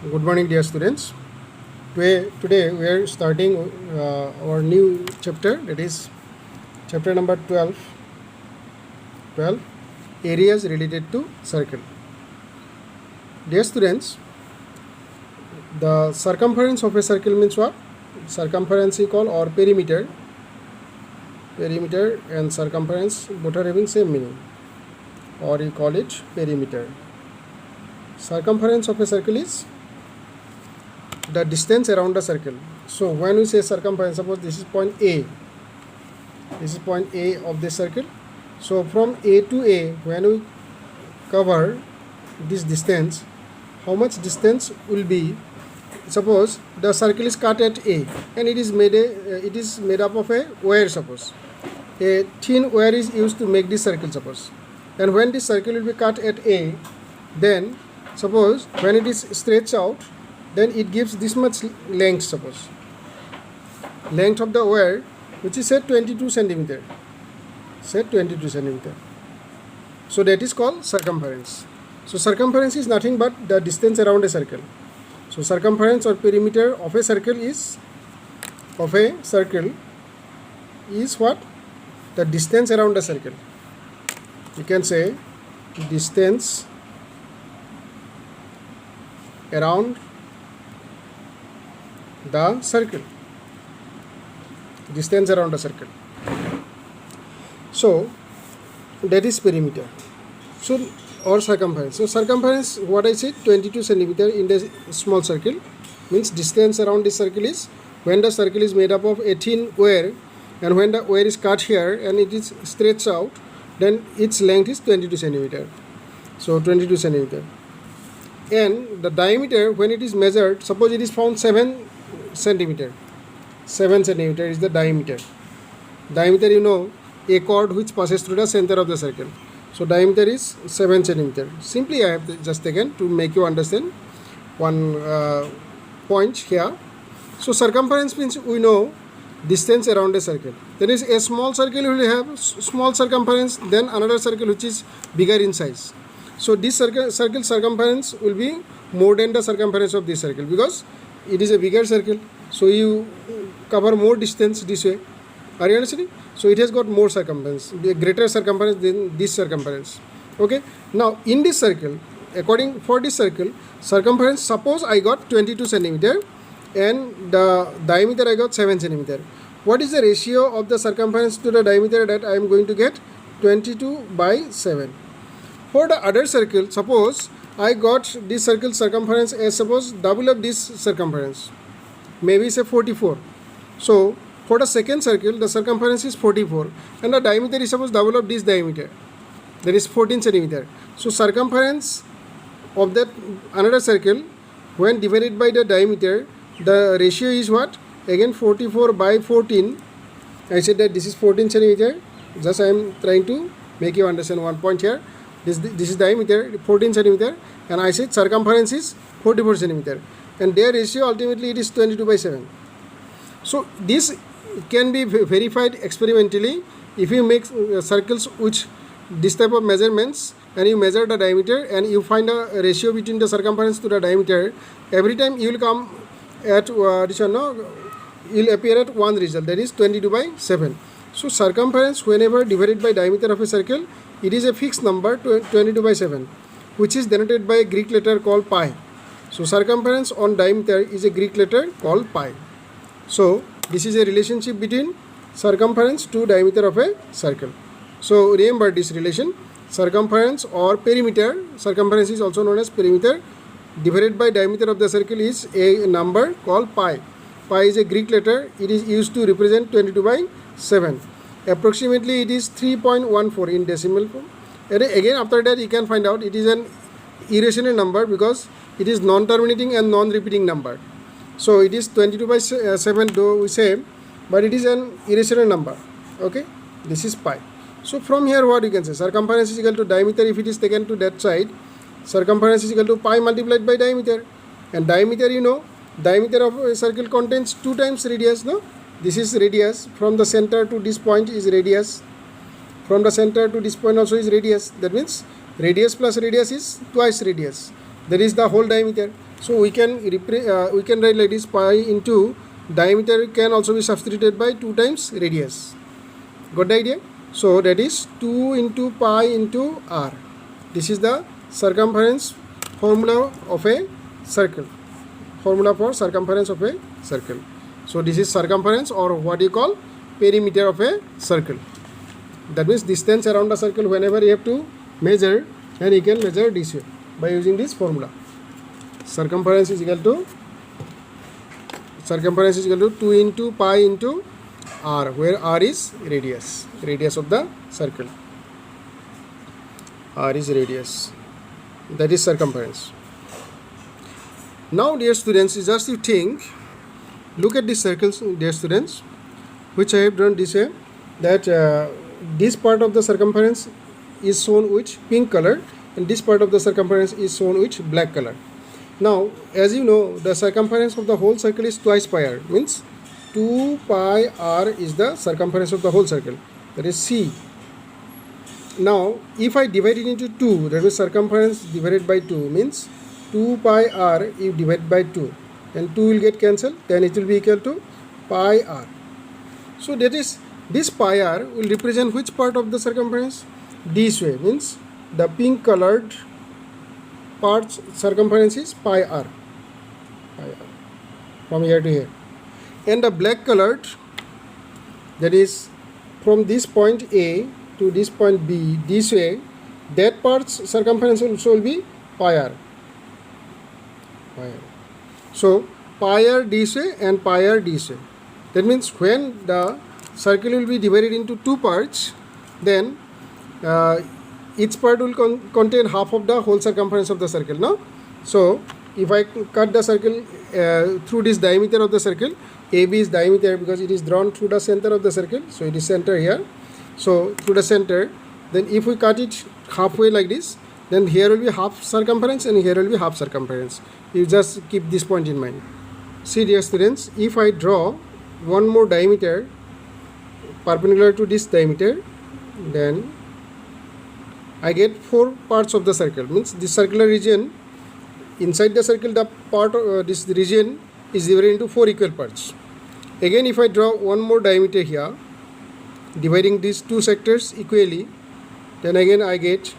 Good morning, dear students. Today we are starting our new chapter, that is chapter number 12, areas related to circle. Dear students, the circumference of a circle means what? Circumference you call or perimeter. Perimeter and circumference both are having same meaning, or you call it perimeter. Circumference of a circle is the distance around the circle. So when we say circumference, suppose this is point A. This is point A of the circle. So from A to A, when we cover this distance, how much distance will be? Suppose the circle is cut at A and it is made up of a wire. Suppose a thin wire is used to make this circle. Suppose, and when this circle will be cut at A, then suppose when it is stretched out, then it gives this much length. Suppose length of the wire, which is said 22 centimeter. Said 22 centimeter. So that is called circumference. So circumference is nothing but the distance around a circle. So circumference or perimeter of a circle is what? The distance around a circle. You can say distance around the circle. Distance around the circle. So that is perimeter. So or circumference. So circumference, what I said, 22 centimeter in the small circle, means distance around the circle is when the circle is made up of a thin wire, and when the wire is cut here and it is stretched out, then its length is 22 centimeter. So 22 centimeter. And the diameter, when it is measured, suppose it is found 7 centimeter. 7 centimeter is the diameter. Diameter, you know, a chord which passes through the center of the circle. So diameter is 7 centimeter. Simply I have just taken to make you understand one point here. So circumference means we know distance around a circle. There is a small circle will have small circumference, then another circle which is bigger in size. So this circle circumference will be more than the circumference of this circle because it is a bigger circle. So you cover more distance this way. Are you understanding? So it has got more circumference, a greater circumference than this circumference. Okay. Now in this circle, for this circle, circumference, suppose I got 22 centimeter and the diameter I got 7 centimeter. What is the ratio of the circumference to the diameter that I am going to get? 22 by 7. For the other circle, suppose I got this circle circumference as suppose double of this circumference, maybe say 44. So for the second circle, the circumference is 44 and the diameter is suppose double of this diameter, that is 14 centimeter. So circumference of that another circle when divided by the diameter, the ratio is what? Again 44 by 14. I said that this is 14 centimeter. Just I am trying to make you understand one point here. This is diameter 14 centimeter and I said circumference is 44 centimeter and their ratio ultimately it is 22 by 7. So this can be verified experimentally if you make circles which this type of measurements and you measure the diameter and you find a ratio between the circumference to the diameter. Every time you will come at you will appear at one result, that is 22 by 7. So circumference whenever divided by diameter of a circle, it is a fixed number 22 by 7, which is denoted by a Greek letter called pi. So circumference on diameter is a Greek letter called pi. So this is a relationship between circumference to diameter of a circle. So remember this relation, circumference or perimeter. Circumference is also known as perimeter. Divided by diameter of the circle is a number called pi. Pi is a Greek letter. It is used to represent 22 by 7. Approximately it is 3.14 in decimal form. And again after that you can find out it is an irrational number because it is non-terminating and non-repeating number. So it is 22 by 7 though we say, but it is an irrational number. Okay, this is pi. So from here what you can say, circumference is equal to diameter if it is taken to that side. Circumference is equal to pi multiplied by diameter, and diameter, you know, diameter of a circle contains 2 times radius. No, this is radius. From the center to this point is radius. From the center to this point also is radius. That means radius plus radius is twice radius. That is the whole diameter. So we can write like this: pi into diameter can also be substituted by 2 times radius. Got the idea? So that is 2 into pi into r. This is the circumference formula of a circle. Formula for circumference of a circle. So this is circumference, or what you call perimeter of a circle. That means distance around the circle. Whenever you have to measure, and you can measure this way by using this formula. Circumference is equal to 2 into pi into r, where r is radius of the circle. R is radius, that is circumference. Now dear students, just you think, look at these circles, dear students, which I have drawn this way, that this part of the circumference is shown with pink color, and this part of the circumference is shown with black color. Now as you know, the circumference of the whole circle is twice pi r, means 2 pi r is the circumference of the whole circle, that is c. Now if I divide it into 2, that is circumference divided by 2 means 2 pi r if divided by 2, and 2 will get cancelled, then it will be equal to pi r. So that is, this pi r will represent which part of the circumference? This way, means the pink colored part's circumference is pi r, from here to here, and the black colored, that is from this point A to this point B, this way, that part's circumference also will be pi r. So pi r this way and pi r this way. That means when the circle will be divided into 2 parts, then each part will contain half of the whole circumference of the circle. No? So if I cut the circle through this diameter of the circle, AB is diameter because it is drawn through the center of the circle, so it is center here. So through the center, then if we cut it halfway like this, then here will be half circumference and here will be half circumference. You just keep this point in mind. See dear students, if I draw one more diameter perpendicular to this diameter, then I get 4 parts of the circle. Means this circular region, inside the circle, the part of this region is divided into 4 equal parts. Again, if I draw one more diameter here, dividing these 2 sectors equally, then again I get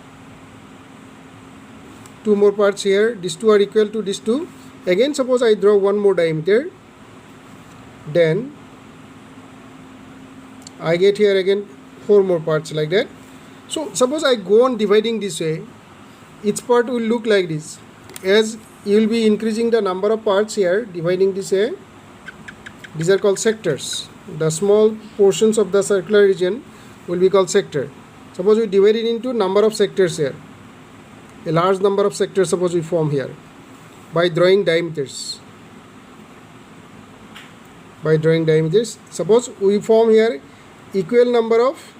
2 more parts here. These 2 are equal to these 2. Again, suppose I draw one more diameter, then I get here again 4 more parts like that. So suppose I go on dividing this way, each part will look like this. As you will be increasing the number of parts here, dividing this way, these are called sectors. The small portions of the circular region will be called sector. Suppose we divide it into number of sectors here. A large number of sectors suppose we form here by drawing diameters. Suppose we form here equal number of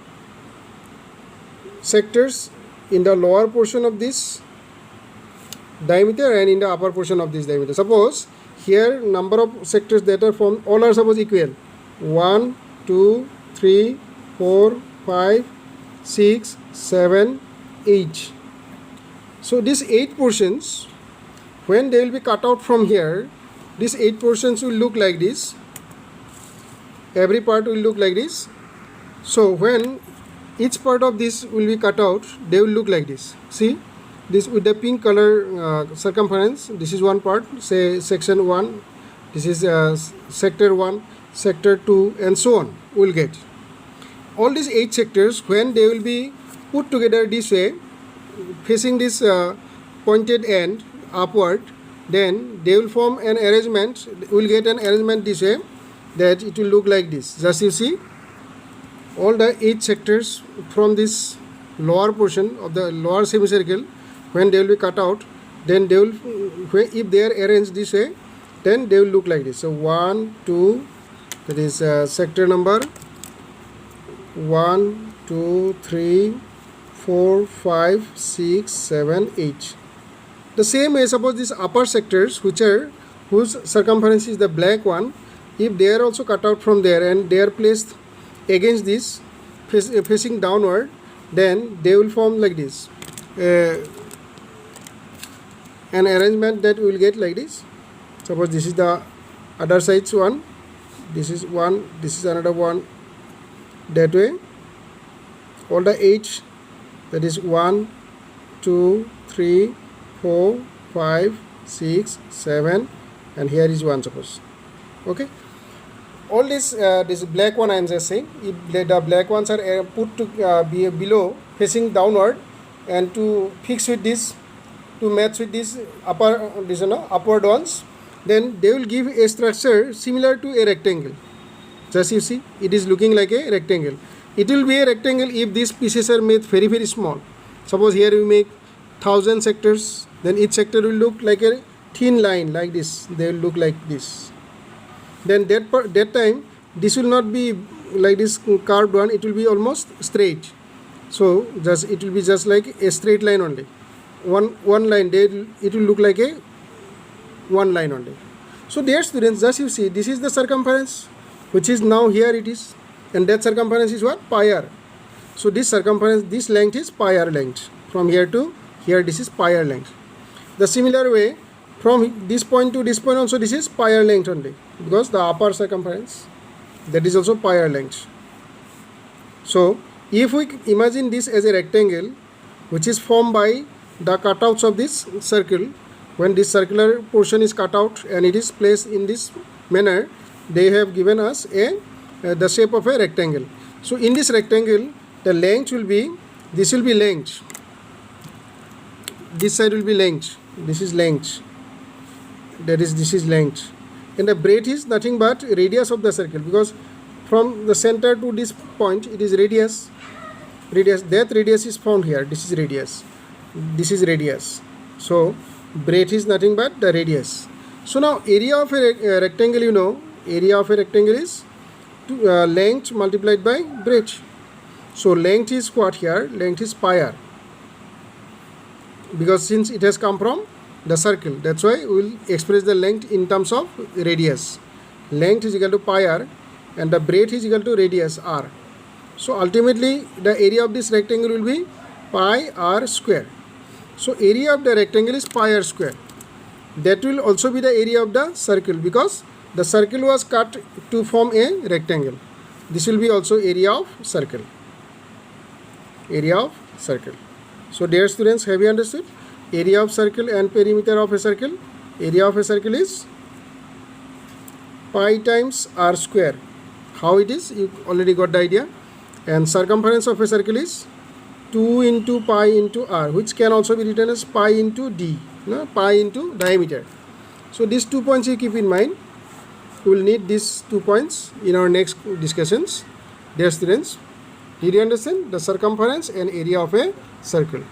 sectors in the lower portion of this diameter and in the upper portion of this diameter. Suppose here number of sectors that are formed, all are suppose equal. 1, 2, 3, 4, 5, 6, 7, 8. So these 8 portions, when they will be cut out from here, these 8 portions will look like this. Every part will look like this. So when each part of this will be cut out, they will look like this. See, this with the pink color circumference, this is one part, say section 1, this is sector 1, sector 2, and so on. We will get all these 8 sectors. When they will be put together this way, facing this pointed end upward, then they will form an arrangement. We will get an arrangement this way, that it will look like this. Just you see, all the 8 sectors from this lower portion of the lower semicircle, when they will be cut out, then they will, if they are arranged this way, then they will look like this. So 1, 2, that is sector number 1, 2, 3, 4, 5, 6, 7, 8. The same way, suppose these upper sectors, whose circumference is the black one, if they are also cut out from there and they are placed against this, facing downward, then they will form like this. an arrangement that we will get like this. Suppose this is the other side's one, this is one, this is another one, that way all the edge, that is 1 2 3 4 5 6 7, and here is 1, suppose. Okay, all this black one I am just saying, if the black ones are put to be below facing downward, and to fix with this, to match with this upward ones, then they will give a structure similar to a rectangle. Just you see, it is looking like a rectangle. It will be a rectangle if these pieces are made very very small. Suppose here we make 1000 sectors, then each sector will look like a thin line like this. They will look like this. Then that time this will not be like this curved one, it will be almost straight. So just it will be just like a straight line only. One line, it will look like a one line only. So dear students, just you see, this is the circumference, which is now here it is, and that circumference is what? Pi r. So this circumference, this length is pi r length. From here to here, this is pi r length. The similar way, from this point to this point also, this is pi r length only, because the upper circumference, that is also pi r length. So if we imagine this as a rectangle, which is formed by the cutouts of this circle, when this circular portion is cut out and it is placed in this manner, they have given us the shape of a rectangle. So in this rectangle, the length will be, this will be length, this side will be length, this is length, that is, this is length, and the breadth is nothing but radius of the circle, because from the center to this point it is radius. That radius is found here, this is radius, this is radius. So breadth is nothing but the radius. So now area of a rectangle, you know, area of a rectangle is length multiplied by breadth. So length is what here? Length is pi r, because since it has come from the circle, that's why we will express the length in terms of radius. Length is equal to pi r and the breadth is equal to radius r. So ultimately the area of this rectangle will be pi r square. So area of the rectangle is pi r square. That will also be the area of the circle, because the circle was cut to form a rectangle. This will be also area of circle. Area of circle. So dear students, have you understood? Area of circle and perimeter of a circle. Area of a circle is pi times r square. How it is? You already got the idea. And circumference of a circle is 2 into pi into r, which can also be written as pi into d, no? Pi into diameter. So these 2 points you keep in mind. We will need these 2 points in our next discussions. Dear students, did you understand the circumference and area of a circle?